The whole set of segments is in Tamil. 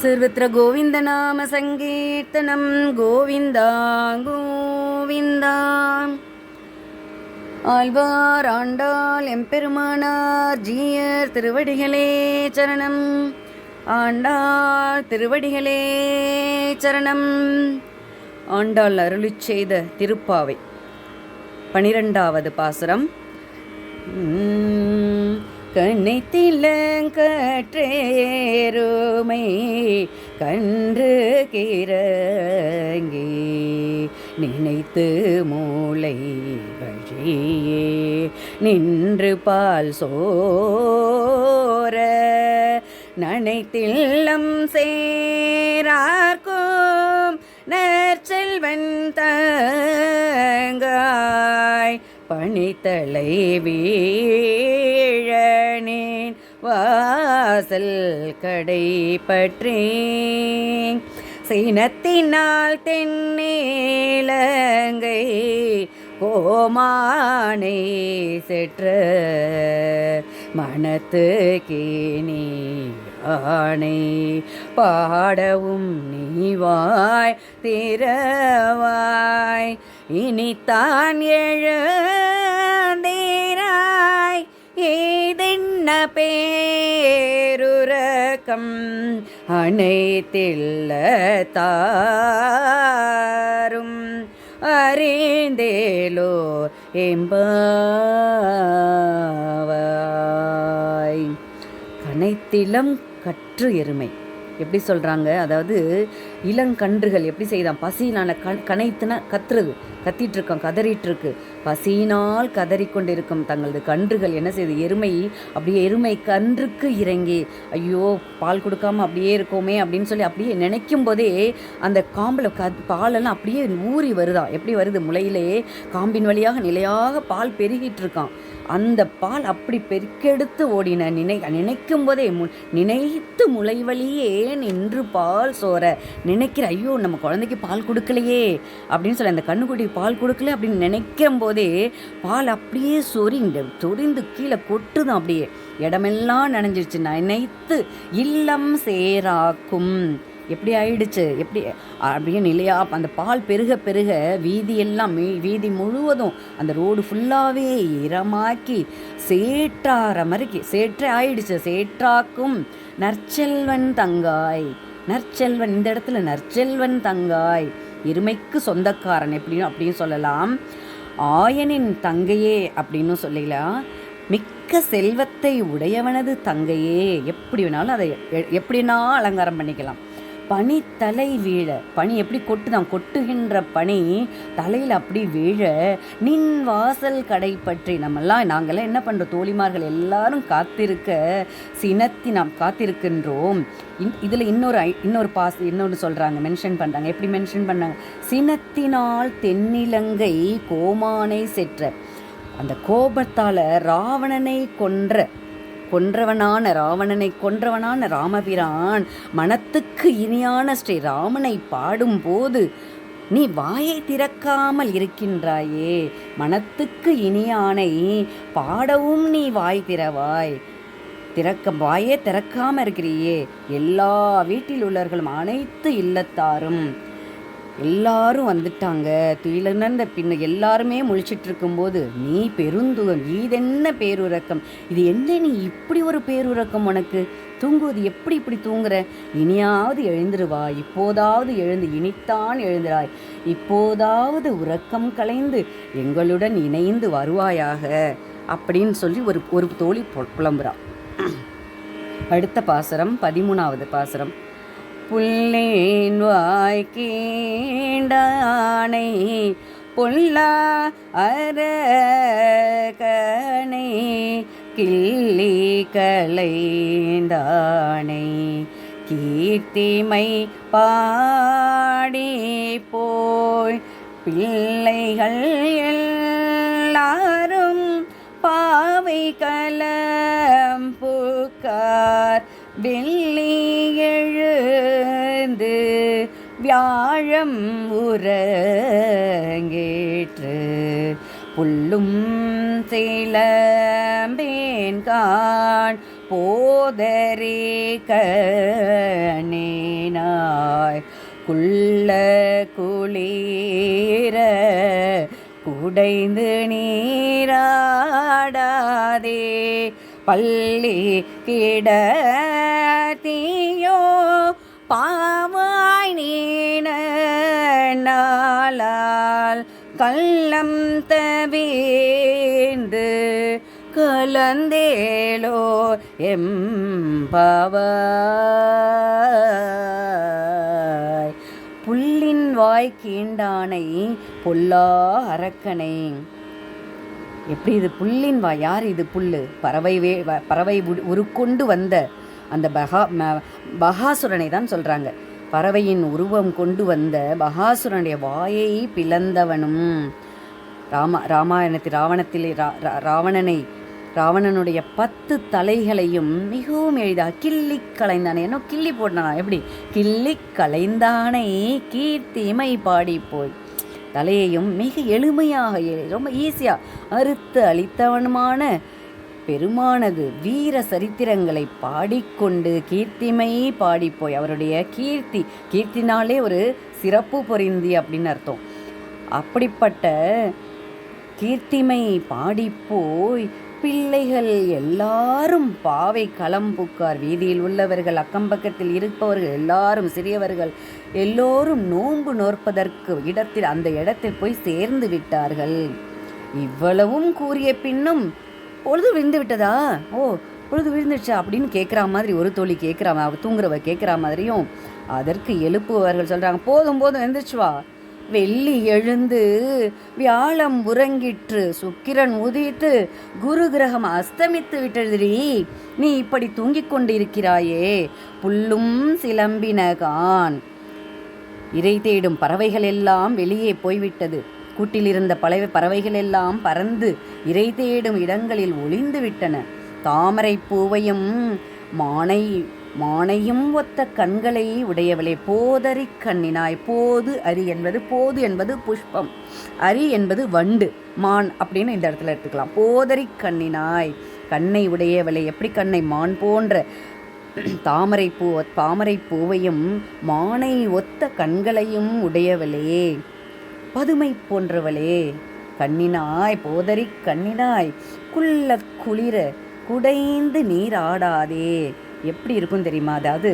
सर्वत्र गोविन्दनाम सङ्कीर्तनं गोविन्दा गोविन्दा ஆழ்வார் ஆண்டாள் எம்பெருமானார் ஜீயர் திருவடிகளே சரணம். ஆண்டாள் திருவடிகளே சரணம். ஆண்டாள் அருளிச் செய்த திருப்பாவை 12வது பாசுரம். கண்ணைத்திலங்கற்றேருமை கன்று கிறங்கி நினைத்து மூளை வழியே நின்று பால் சோர நனைத்தில்லம் சேரார்க்கும் நற்செல்வன் தங்காய் பணித்தலை வீழனேன் வாசல் கடை பற்றே சீனத்தினால் தென்னேலங்கை கோமானை செற்ற மனத்து கேணி ஆணை பாடவும் நீவாய் திறவாய் இனித்தான் எழுந்தேராய் ஏதென்ன பேருரக்கம் அனைத்தில்ல தாரும் அறிந்தேலோ எம்பாவாய். கனைத்திலம் கற்று எருமை எப்படி சொல்கிறாங்க? அதாவது இளங்கன்றுகள் எப்படி செய்தான்? பசியினால கனைத்துனா கத்துறது, கத்திகிட்ருக்கான், கதறிட்டுருக்கு. பசியினால் கதறிக்கொண்டிருக்கும் தங்களது கன்றுகள் என்ன செய்யுது? எருமை அப்படியே எருமை கன்றுக்கு இறங்கி ஐயோ பால் கொடுக்காம அப்படியே இருக்கோமே அப்படின்னு சொல்லி அப்படியே நினைக்கும் போதே அந்த காம்பில் பாலெல்லாம் அப்படியே ஊறி வருதான். எப்படி வருது? முளையிலே காம்பின் வழியாக நிலையாக பால் பெருகிட்டு இருக்கான். அந்த பால் அப்படி பெருக்கெடுத்து ஓடின நினைக்கும் போதே நினைத்து முளை வழியே நின்று பால் சோற நினைக்கிற ஐயோ நம்ம குழந்தைக்கு பால் கொடுக்கலையே அப்படின்னு சொல்லி அந்த கண்ணுக்குட்டி பால் கொடுக்கல அப்படின்னு நினைக்கும் போதே பால் அப்படியே சொரிந்து கீழே கொட்டுதான். அப்படியே இடமெல்லாம் நனைஞ்சிருச்சு. நினைத்து இல்லம் சேராக்கும் எப்படி ஆயிடுச்சு? எப்படி அப்படியே நிலையா அந்த பால் பெருக பெருக வீதி முழுவதும் அந்த ரோடு ஃபுல்லாகவே ஈரமாக்கி சேற்றார மாதிரி சேற்றே ஆயிடுச்சு. சேற்றாக்கும் நற்செல்வன் தங்காய். நற்செல்வன் இந்த இடத்துல நற்செல்வன் தங்காய் எருமைக்கு சொந்தக்காரன் அப்படின்னு சொல்லலாம். ஆயனின் தங்கையே அப்படின்னு சொல்லலாம். மிக்க செல்வத்தை உடையவனது தங்கையே எப்படி வேணாலும் அதை எப்படின்னா அலங்காரம் பண்ணிக்கலாம். பனி தலை வீழ பனி எப்படி கொட்டுகின்ற பனி தலையில் அப்படி வீழ நின் வாசல் கடை பற்றி நாங்கள்லாம் என்ன பண்ணுறோம்? தோழிமார்கள் எல்லாரும் நாம் காத்திருக்கின்றோம். இதில் இன்னொரு சொல்கிறாங்க, மென்ஷன் பண்ணுறாங்க. எப்படி மென்ஷன் பண்ணாங்க? சினத்தினால் தென்னிலங்கை கோமானை செற்ற அந்த கோபத்தால் ராவணனை கொன்றவனான ராமபிரான் மனத்துக்கு இனியான ஸ்ரீ ராமனை பாடும்போது நீ வாயை திறக்காமல் இருக்கின்றாயே. மனத்துக்கு இனியானை பாடவும் நீ வாய் திறவாய். வாயே திறக்காமல் இருக்கிறியே. எல்லா வீட்டில் உள்ளவர்களும் அனைத்து இல்லத்தாரும் எல்லாரும் வந்துட்டாங்க. துயிலர்ந்த பின்ன எல்லாருமே முழிச்சிட்டு இருக்கும்போது நீ பெருந்துகம், இதென்ன பேருறக்கம், இது என்ன நீ இப்படி ஒரு பேருறக்கம்? உனக்கு தூங்குவது இப்படி தூங்குற? இனியாவது எழுந்திருவா, இப்போதாவது எழுந்து இனித்தான் எழுந்திராய், இப்போதாவது உறக்கம் கலைந்து எங்களுடன் இணைந்து வருவாயாக அப்படின்னு சொல்லி ஒரு தோழி புலம்புறா. அடுத்த பாசுரம் 13வது பாசுரம். புல்லேன் வாய் கீண்டானை பொல்லா அரகனை கிள்ளி களைந்தானை கீர்த்திமை பாடி போய் பிள்ளைகள் எல்லாரும் பாவை கலம்புக்கார் வெள்ளி எழுந்து வியாழம் உறங்கேற்று புல்லும் சிலம்பேன் காண் போதரே கணே குள்ள குளிர குடைந்து நீராடாதே பள்ளி கிடத்தியோ பாவாய் நீன நாளால் கள்ளம் தவிர்ந்து கலந்தேலோ எம்பாவாய். புல்லின் வாய் கீண்டானை பொல்லா அரக்கனை. எப்படி இது புல்லின் வாய்? யார் இது புல்லு? பறவை உருக்கொண்டு வந்த அந்த பகாசுரனை தான் சொல்கிறாங்க. பறவையின் உருவம் கொண்டு வந்த பகாசுரனுடைய வாயை பிளந்தவனும். ராமாயணத்தில் ராவணனுடைய 10 தலைகளையும் மிகவும் எளிதாக கிள்ளி களைந்தானே. என்ன கிள்ளி போட்டானா? எப்படி? கிள்ளி களைந்தானை கீர்த்திமை பாடி போய் தலையையும் மிக எளிமையாக ரொம்ப ஈஸியாக அறுத்து அளித்தவனுமான பெருமானது வீர சரித்திரங்களை பாடிக்கொண்டு கீர்த்திமை பாடிப்போய். அவருடைய கீர்த்தினாலே ஒரு சிறப்பு பொருந்தி அப்படின்னு அர்த்தம். அப்படிப்பட்ட கீர்த்திமை பாடிப்போய் பிள்ளைகள் எல்லாரும் பாவை களம் புக்கார். வீதியில் உள்ளவர்கள், அக்கம்பக்கத்தில் இருப்பவர்கள் எல்லாரும், சிறியவர்கள் எல்லோரும் நோன்பு நோற்பதற்கு அந்த இடத்தில் போய் சேர்ந்து விட்டார்கள். இவ்வளவும் கூறிய பின்னும் பொழுது விழுந்து விட்டதா? பொழுது விழுந்துடுச்சா அப்படின்னு கேட்குற மாதிரி ஒரு தோழி தூங்குறவ கேட்குற மாதிரியும், அதற்கு எழுப்புவர்கள் சொல்கிறாங்க, போதும் எந்திரிச்சு வா, வெள்ளி எழுந்து வியாழம் உறங்கிற்று, சுக்கிரன் உதித்து குரு கிரகம் அஸ்தமித்து விட்டதுரி, நீ இப்படி தூங்கிக் கொண்டிருக்கிறாயே, புல்லும் சிலம்பினகான். இறை தேடும் பறவைகள் எல்லாம் வெளியே போய்விட்டது. கூட்டிலிருந்த பறவைகள் எல்லாம் பறந்து இறை தேடும் இடங்களில் ஒளிந்து விட்டன. தாமரை பூவையும் மானையும் ஒத்த கண்களை உடையவளே, போதரி கண்ணினாய். போது என்பது புஷ்பம், அரி என்பது வண்டு, மான் அப்படின்னு இந்த இடத்துல எடுத்துக்கலாம். போதரி கண்ணினாய், கண்ணை உடையவளே. எப்படி கண்ணை? மான் போன்ற தாமரை பூவையும் மானை ஒத்த கண்களையும் உடையவளே, பதுமை போன்றவளே. கண்ணினாய், போதரி கண்ணினாய், குள்ள குளிர குடைந்து நீர் ஆடாதே. எப்படி இருக்கும் தெரியுமா? அதாவது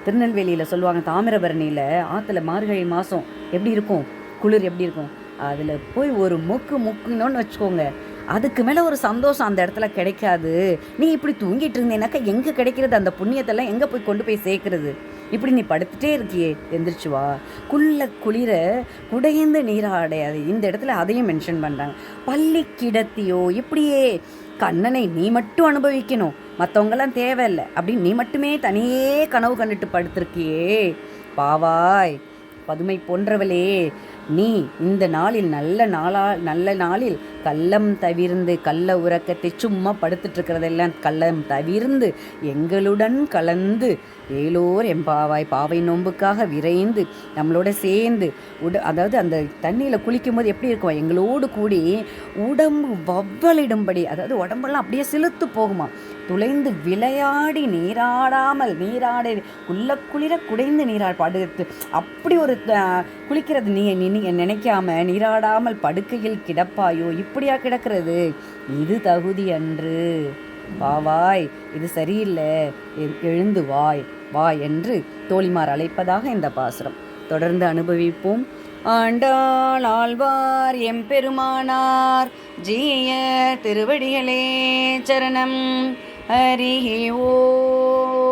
திருநெல்வேலியில் சொல்லுவாங்க, தாமிரபரணியில் ஆற்றுல மார்கழி மாதம் எப்படி இருக்கும், குளிர் எப்படி இருக்கும், அதில் போய் ஒரு முக்குனோன்னு வச்சுக்கோங்க, அதுக்கு மேலே ஒரு சந்தோஷம் அந்த இடத்துல கிடைக்காது. நீ இப்படி தூங்கிட்டு இருந்தேனாக்கா எங்கே கிடைக்கிறது? அந்த புண்ணியத்தெல்லாம் எங்கே கொண்டு போய் சேர்க்கறது? இப்படி நீ படுத்துட்டே இருக்கியே, எந்திரிச்சு வா. குளிர குடைந்து நீராடையாது. இந்த இடத்துல அதையும் மென்ஷன் பண்ணுறாங்க. பள்ளி கிடத்தியோ, இப்படியே கண்ணனை நீ மட்டும் அனுபவிக்கணும், மற்றவங்கெல்லாம் தேவையில்லை அப்படின்னு நீ மட்டுமே தனியே கனவு கண்டுட்டு படுத்திருக்கியே, பாவாய் பதுமை போன்றவளே, நீ இந்த நாளில் நல்ல நாளில் கள்ளம் தவிர்ந்து, கள்ள உறக்கத்தை சும்மா படுத்துட்டு இருக்கிறதெல்லாம் கள்ளம் தவிர்ந்து எங்களுடன் கலந்து ஏலோர் எம்பாவாய், பாவை நோன்புக்காக விரைந்து நம்மளோட சேர்ந்து அதாவது அந்த தண்ணியில் குளிக்கும்போது எப்படி இருக்கும், எங்களோடு கூடி உடம்பு வவ்வலிடும்படி, அதாவது உடம்பெல்லாம் அப்படியே சிலுத்து போகுமா, துளைந்து விளையாடி நீராடை குளிர குடைந்து படுத்து அப்படி ஒரு குளிக்கிறது நீ நினைக்காம நீராடாமல் படுக்கையில் கிடப்பாயோ, இப்படியா கிடக்கிறது? இது தகுதி அன்று, வாவாய், இது சரியில்லை, எழுந்து வா என்று தோழிமார் அழைப்பதாக இந்த பாசுரம். தொடர்ந்து அனுபவிப்போம். ஆண்டாள் ஆழ்வார் எம்பெருமானார் ஜீய திருவடிகளே சரணம். ஹரி ஓம்.